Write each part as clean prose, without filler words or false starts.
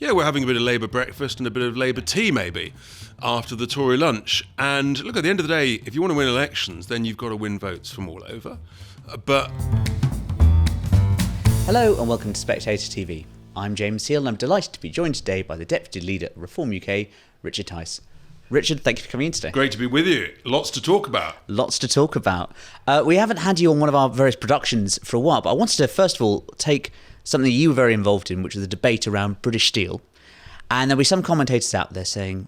Yeah, we're having a bit of Labour breakfast and a bit of Labour tea maybe after the Tory lunch. And look, at the end of the day, if you want to win elections, then you've got to win votes from all over. But hello and welcome to Spectator TV. I'm James Heale and I'm delighted to be joined today by the Deputy Leader of Reform UK, Richard Tice. Richard, thank you for coming in today. Great to be with you. Lots to talk about. Lots to talk about. We haven't had you on one of our various productions for a while, but I wanted to first of all take something you were very involved in, which was the debate around British Steel. And there'll be some commentators out there saying,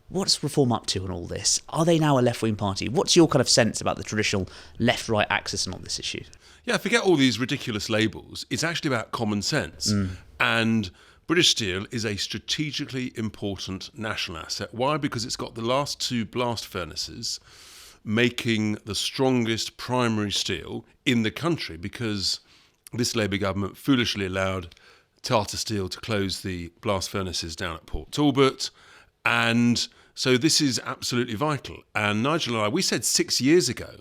what's Reform up to on all this? Are they now a left-wing party? What's your kind of sense about the traditional left-right axis on this issue? Yeah, forget all these ridiculous labels. It's actually about common sense. And British Steel is a strategically important national asset. Why? Because it's got the last two blast furnaces making the strongest primary steel in the country, because this Labour government foolishly allowed Tata Steel to close the blast furnaces down at Port Talbot. And so this is absolutely vital. And Nigel and I, we said 6 years ago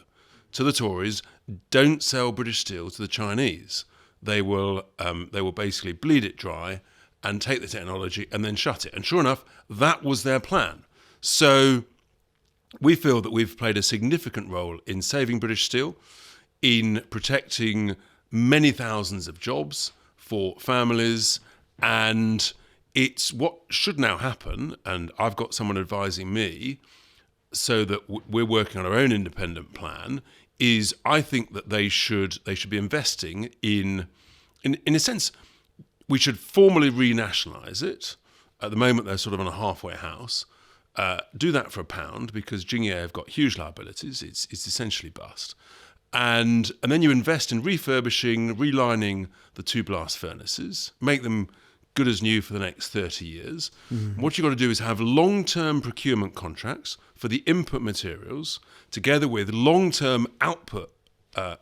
to the Tories, don't sell British Steel to the Chinese. They will basically bleed it dry and take the technology and then shut it. And sure enough, that was their plan. So we feel that we've played a significant role in saving British Steel, in protecting many thousands of jobs for families, and it's what should now happen, and I've got someone advising me so that we're working on our own independent plan, is I think that they should be investing in a sense, we should formally renationalise it. At the moment, they're sort of on a halfway house. Do that for £1 because Jingye have got huge liabilities. It's essentially bust. And then you invest in refurbishing, relining the two blast furnaces, make them good as new for the next 30 years. What you've got to do is have long-term procurement contracts for the input materials, together with long-term output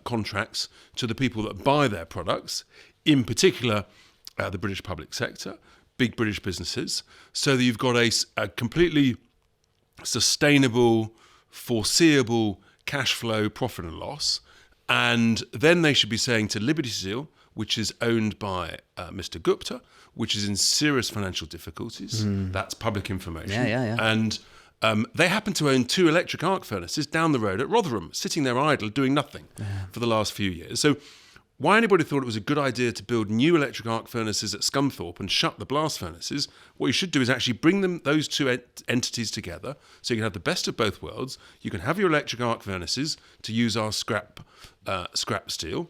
contracts to the people that buy their products, in particular the British public sector, big British businesses, so that you've got a completely sustainable, foreseeable cash flow, profit and loss. And then they should be saying to Liberty Steel, which is owned by Mr. Gupta, which is in serious financial difficulties. That's public information. Yeah. And they happen to own 2 electric arc furnaces down the road at Rotherham, sitting there idle, doing nothing for the last few years. So why anybody thought it was a good idea to build new electric arc furnaces at Scunthorpe and shut the blast furnaces, what you should do is actually bring those two entities together so you can have the best of both worlds. You can have your electric arc furnaces to use our scrap steel,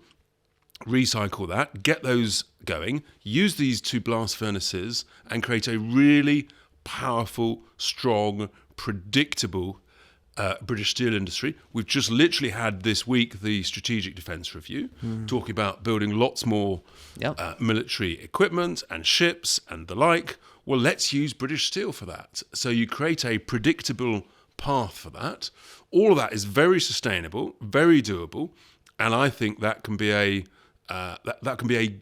recycle that, get those going, use these 2 blast furnaces and create a really powerful, strong, predictable British steel industry. We've just literally had this week the Strategic Defence Review, talking about building lots more military equipment and ships and the like. Well, let's use British steel for that. So you create a predictable path for that. All of that is very sustainable, very doable, and I think that can be a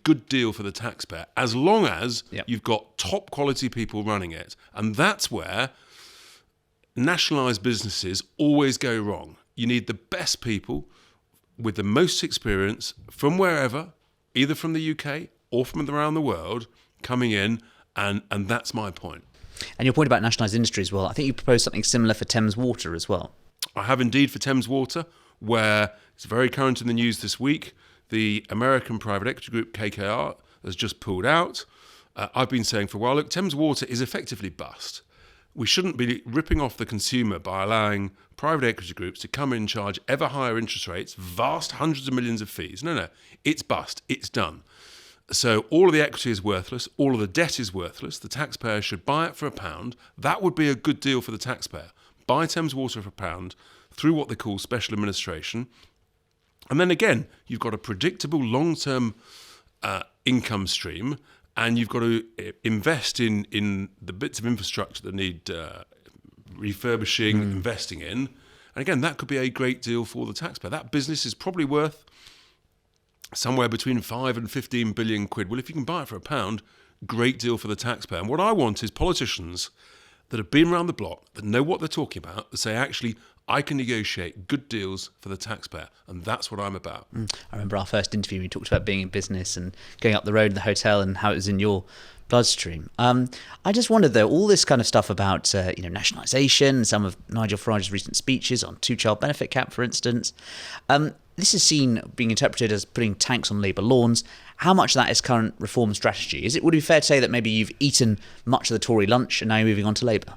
good deal for the taxpayer, as long as you've got top quality people running it. And that's where nationalised businesses always go wrong. You need the best people with the most experience from wherever, either from the UK or from around the world, coming in, and that's my point. And your point about nationalised industry as well, I think you proposed something similar for Thames Water as well. I have indeed for Thames Water, where it's very current in the news this week. The American private equity group KKR has just pulled out. I've been saying for a while, look, Thames Water is effectively bust. We shouldn't be ripping off the consumer by allowing private equity groups to come in and charge ever higher interest rates, vast hundreds of millions of fees. No, it's bust. It's done. So all of the equity is worthless. All of the debt is worthless. The taxpayer should buy it for £1. That would be a good deal for the taxpayer. Buy Thames Water for £1 through what they call special administration. And then again, you've got a predictable long-term income stream, and you've got to invest in the bits of infrastructure that need refurbishing, investing in. And again, that could be a great deal for the taxpayer. That business is probably worth somewhere between 5 and 15 billion quid. Well, if you can buy it for £1, great deal for the taxpayer. And what I want is politicians that have been around the block, that know what they're talking about, that say, actually, I can negotiate good deals for the taxpayer, and that's what I'm about. I remember our first interview, we talked about being in business and going up the road in the hotel and how it was in your bloodstream. I just wondered, though, all this kind of stuff about nationalisation, some of Nigel Farage's recent speeches on two-child benefit cap, for instance. This is being interpreted as putting tanks on Labour lawns. How much of that is current reform strategy? Would it be fair to say that maybe you've eaten much of the Tory lunch and now you're moving on to Labour?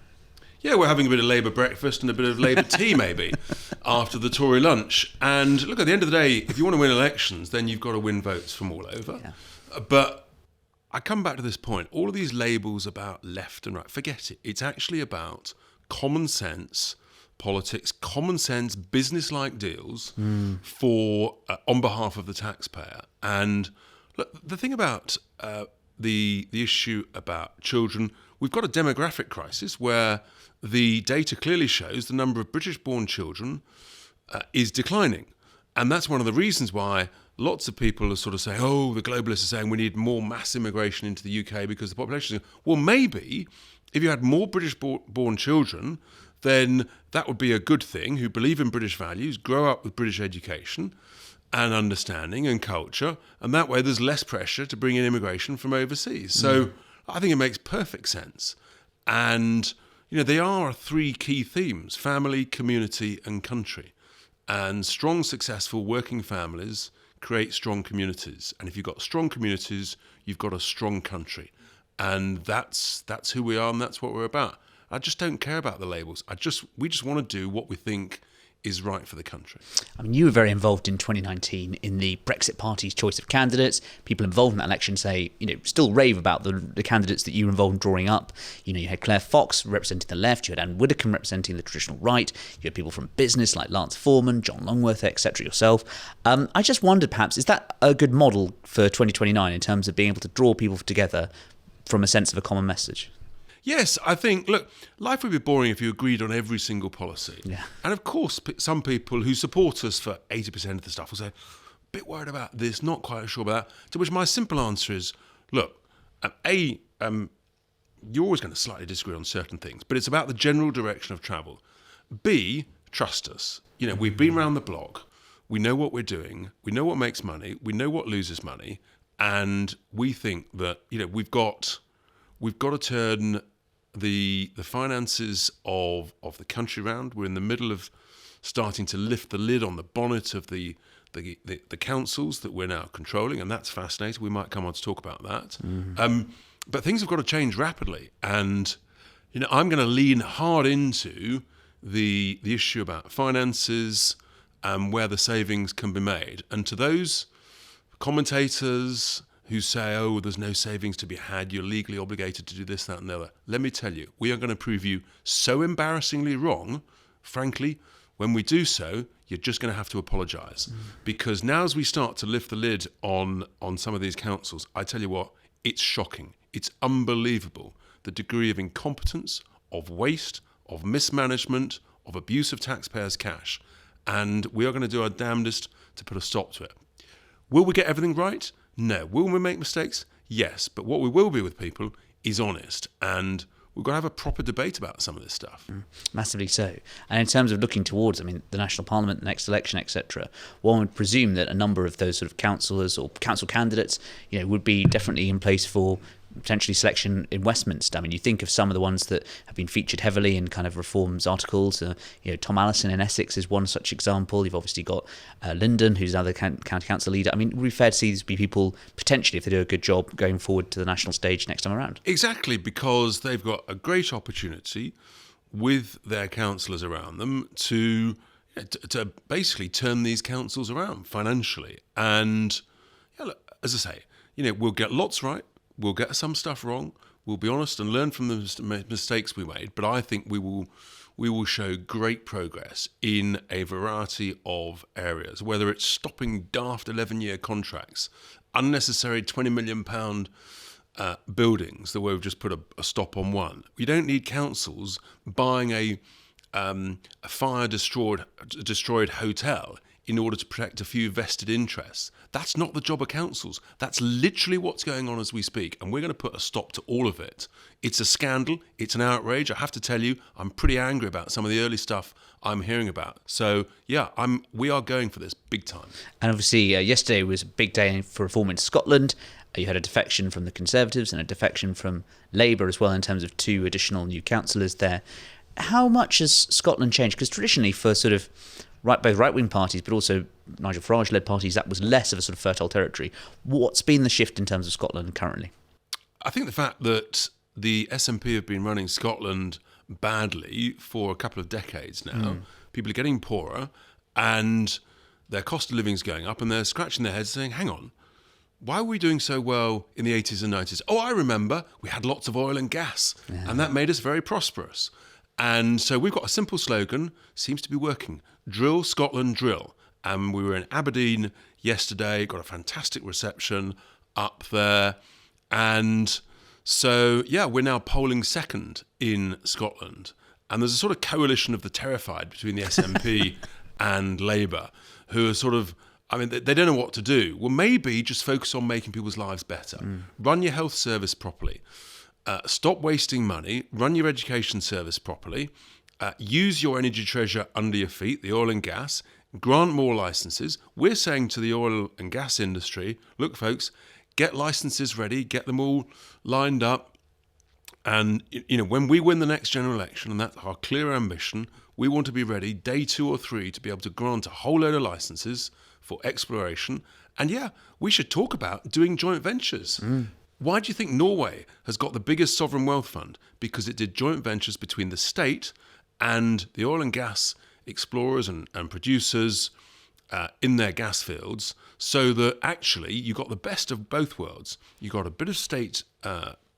Yeah, we're having a bit of Labour breakfast and a bit of Labour tea, maybe, after the Tory lunch. And look, at the end of the day, if you want to win elections, then you've got to win votes from all over. Yeah. But I come back to this point. All of these labels about left and right, forget it. It's actually about common sense politics, common sense, business-like deals for on behalf of the taxpayer. And look, the thing about the issue about children, we've got a demographic crisis where the data clearly shows the number of British-born children is declining. And that's one of the reasons why lots of people are sort of saying, oh, the globalists are saying we need more mass immigration into the UK because the population is... Well, maybe if you had more British-born children, then that would be a good thing, who believe in British values, grow up with British education and understanding and culture, and that way there's less pressure to bring in immigration from overseas. So I think it makes perfect sense. And, they are three key themes: family, community and country. And strong, successful working families create strong communities. And if you've got strong communities, you've got a strong country. And that's who we are and that's what we're about. I just don't care about the labels. We just want to do what we think is right for the country. I mean, you were very involved in 2019 in the Brexit Party's choice of candidates. People involved in that election say, still rave about the candidates that you were involved in drawing up. You had Claire Fox representing the left, you had Anne Widdecombe representing the traditional right, you had people from business like Lance Foreman, John Longworth, etc. yourself. I just wondered, perhaps, is that a good model for 2029 in terms of being able to draw people together from a sense of a common message? Yes, I think, look, life would be boring if you agreed on every single policy. Yeah. And of course, some people who support us for 80% of the stuff will say, a bit worried about this, not quite sure about that. To which my simple answer is, look, you're always going to slightly disagree on certain things, but it's about the general direction of travel. B, trust us. We've been around the block. We know what we're doing. We know what makes money. We know what loses money. And we think that, we've got to turn the finances of the country round. We're in the middle of starting to lift the lid on the bonnet of the councils that we're now controlling, and that's fascinating. We might come on to talk about that. But things have got to change rapidly, and I'm going to lean hard into the issue about finances and where the savings can be made. And to those commentators who say, oh, there's no savings to be had, you're legally obligated to do this, that and the other. Let me tell you, we are going to prove you so embarrassingly wrong. Frankly, when we do so, you're just going to have to apologise. Because now as we start to lift the lid on some of these councils, I tell you what, it's shocking. It's unbelievable, the degree of incompetence, of waste, of mismanagement, of abuse of taxpayers' cash. And we are going to do our damnedest to put a stop to it. Will we get everything right? No. Will we make mistakes? Yes. But what we will be with people is honest. And we've got to have a proper debate about some of this stuff. Massively so. And in terms of looking towards, the National Parliament, the next election, etc., one would presume that a number of those sort of councillors or council candidates, would be definitely in place for potentially selection in Westminster. You think of some of the ones that have been featured heavily in kind of reforms articles. Tom Allison in Essex is one such example. You've obviously got Lyndon, who's another county council leader. It would be fair to see these be people, potentially, if they do a good job, going forward to the national stage next time around. Exactly, because they've got a great opportunity with their councillors around them to basically turn these councils around financially. And as I say, we'll get lots right. We'll get some stuff wrong. We'll be honest and learn from the mistakes we made. But I think we will show great progress in a variety of areas, whether it's stopping daft 11-year contracts, unnecessary £20 million buildings that we've just put a stop on one. We don't need councils buying a fire-destroyed hotel in order to protect a few vested interests. That's not the job of councils. That's literally what's going on as we speak, and we're going to put a stop to all of it. It's a scandal. It's an outrage. I have to tell you, I'm pretty angry about some of the early stuff I'm hearing about. So, yeah, we are going for this big time. And obviously, yesterday was a big day for reform in Scotland. You had a defection from the Conservatives and a defection from Labour as well, in terms of 2 additional new councillors there. How much has Scotland changed? Because traditionally, for sort of both right-wing parties, but also Nigel Farage-led parties, that was less of a sort of fertile territory. What's been the shift in terms of Scotland currently? I think the fact that the SNP have been running Scotland badly for a couple of decades now, people are getting poorer, and their cost of living is going up, and they're scratching their heads saying, hang on, why were we doing so well in the 80s and 90s? Oh, I remember, we had lots of oil and gas, and that made us very prosperous. And so we've got a simple slogan, seems to be working. Drill, Scotland, drill. And we were in Aberdeen yesterday, got a fantastic reception up there. And so, yeah, we're now polling second in Scotland. And there's a sort of coalition of the terrified between the SNP and Labour, who are sort of, I mean, they don't know what to do. Well, maybe just focus on making people's lives better. Run your health service properly. Stop wasting money, run your education service properly, use your energy treasure under your feet, the oil and gas, grant more licences. We're saying to the oil and gas industry, look, folks, get licences ready, get them all lined up. And, when we win the next general election, and that's our clear ambition, we want to be ready day 2 or 3 to be able to grant a whole load of licences for exploration. And yeah, we should talk about doing joint ventures. Why do you think Norway has got the biggest sovereign wealth fund? Because it did joint ventures between the state and the oil and gas explorers and producers in their gas fields, so that actually you got the best of both worlds. You got a bit of state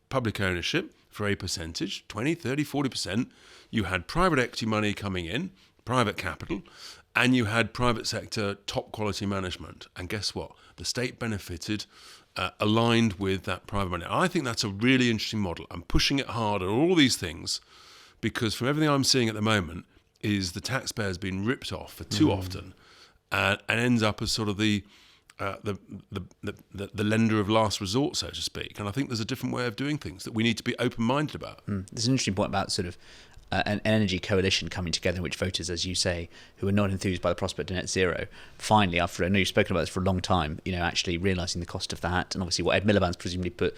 public ownership for a percentage, 20, 30, 40%. You had private equity money coming in, private capital, and you had private sector top quality management. And guess what? The state benefited aligned with that private money. I think that's a really interesting model. I'm pushing it hard on all these things because from everything I'm seeing at the moment is the taxpayer's been ripped off for too often and ends up as sort of the lender of last resort, so to speak. And I think there's a different way of doing things that we need to be open-minded about. There's an interesting point about sort of an energy coalition coming together in which voters, as you say, who are not enthused by the prospect of net zero, finally, after I know you've spoken about this for a long time, actually realising the cost of that, and obviously what Ed Miliband's presumably put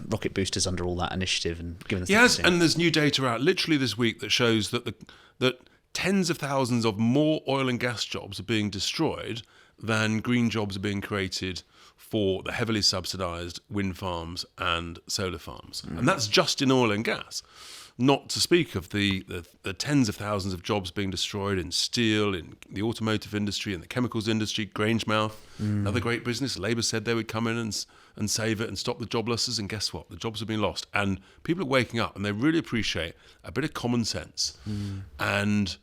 rocket boosters under all that initiative and given the Yes, and there's new data out literally this week that shows that that tens of thousands of more oil and gas jobs are being destroyed than green jobs are being created for the heavily subsidised wind farms and solar farms. And that's just in oil and gas. Not to speak of the tens of thousands of jobs being destroyed in steel, in the automotive industry, in the chemicals industry, Grangemouth, another great business. Labour said they would come in and save it and stop the job losses, and guess what? The jobs have been lost. And people are waking up and they really appreciate a bit of common sense. And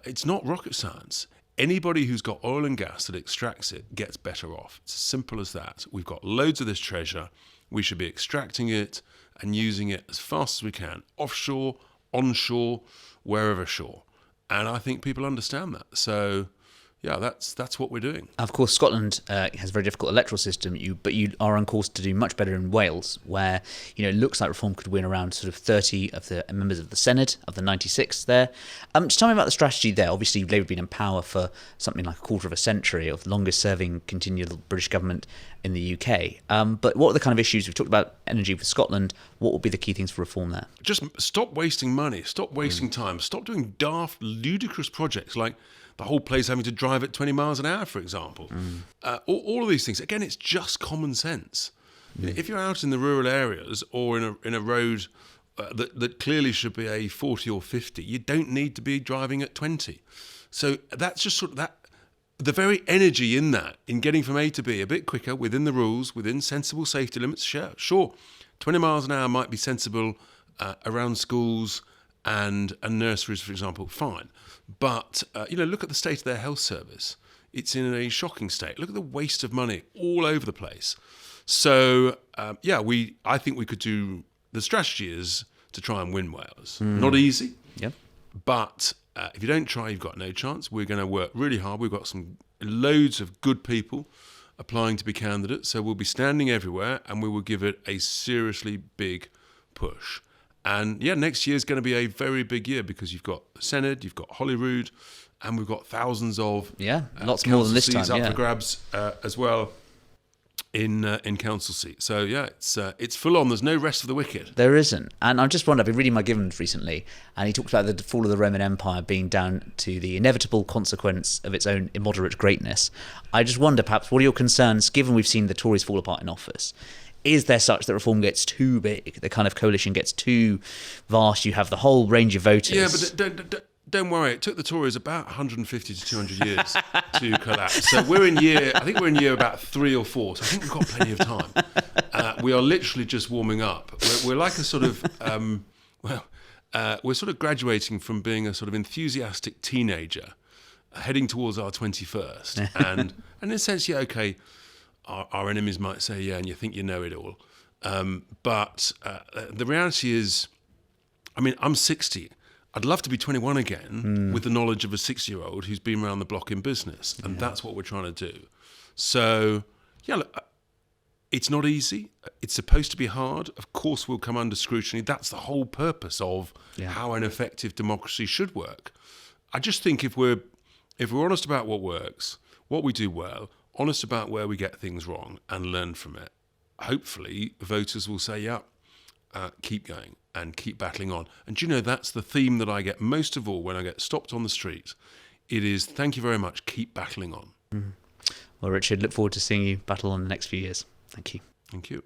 it's not rocket science. Anybody who's got oil and gas that extracts it gets better off. It's as simple as that. We've got loads of this treasure. We should be extracting it and using it as fast as we can, offshore, onshore, wherever shore. And I think people understand that. So, yeah, that's what we're doing. Of course, Scotland has a very difficult electoral system, but you are on course to do much better in Wales, where it looks like Reform could win around sort of 30 of the members of the Senate, of the 96 there. Just tell me about the strategy there. Obviously, Labour have been in power for something like a quarter of a century, of the longest-serving continual British government in the UK. But what are the kind of issues? We've talked about energy for Scotland. What will be the key things for reform there? Just stop wasting money, stop wasting time, stop doing daft, ludicrous projects like the whole place having to drive at 20 miles an hour, for example. All of these things. Again, it's just common sense. If you're out in the rural areas or in a road that clearly should be a 40 or 50, you don't need to be driving at 20. So that's just sort of that. The very energy in that, in getting from A to B a bit quicker, within the rules, within sensible safety limits, sure, 20 miles an hour might be sensible around schools and nurseries, for example, fine. But, look at the state of their health service. It's in a shocking state. Look at the waste of money all over the place. So, I think we could do, the strategy is to try and win Wales. Not easy, Yep. but If you don't try, you've got no chance. We're going to work really hard. We've got loads of good people applying to be candidates, so we'll be standing everywhere, and we will give it a seriously big push. And yeah, next year is going to be a very big year because you've got the Senedd, you've got Holyrood, and we've got thousands of lots more than this time up for grabs as well in council seats. So yeah, it's full on. There's no rest for the wicked. There isn't. And I'm just wondering, I've been reading my Givens recently, and he talks about the fall of the Roman Empire being down to the inevitable consequence of its own immoderate greatness. I just wonder, perhaps, what are your concerns, given we've seen the Tories fall apart in office? Is there such that reform gets too big, the kind of coalition gets too vast, you have the whole range of voters? Yeah, but don't worry. It took the Tories about 150 to 200 years to collapse. So I think we're in year about 3 or 4, so I think we've got plenty of time. We are literally just warming up. We're like a sort of, we're sort of graduating from being a sort of enthusiastic teenager heading towards our 21st. And in a sense, yeah, okay, our enemies might say, yeah, and you think you know it all. But the reality is, I mean, I'm 60. I'd love to be 21 again with the knowledge of a 6-year-old who's been around the block in business. And that's what we're trying to do. So, yeah, look, it's not easy. It's supposed to be hard. Of course, we'll come under scrutiny. That's the whole purpose of how an effective democracy should work. I just think if we're honest about what works, what we do well, honest about where we get things wrong and learn from it, hopefully voters will say, keep going and keep battling on. And do you know, that's the theme that I get most of all when I get stopped on the street. It is, thank you very much, keep battling on. Well, Richard, look forward to seeing you battle on the next few years. Thank you. Thank you.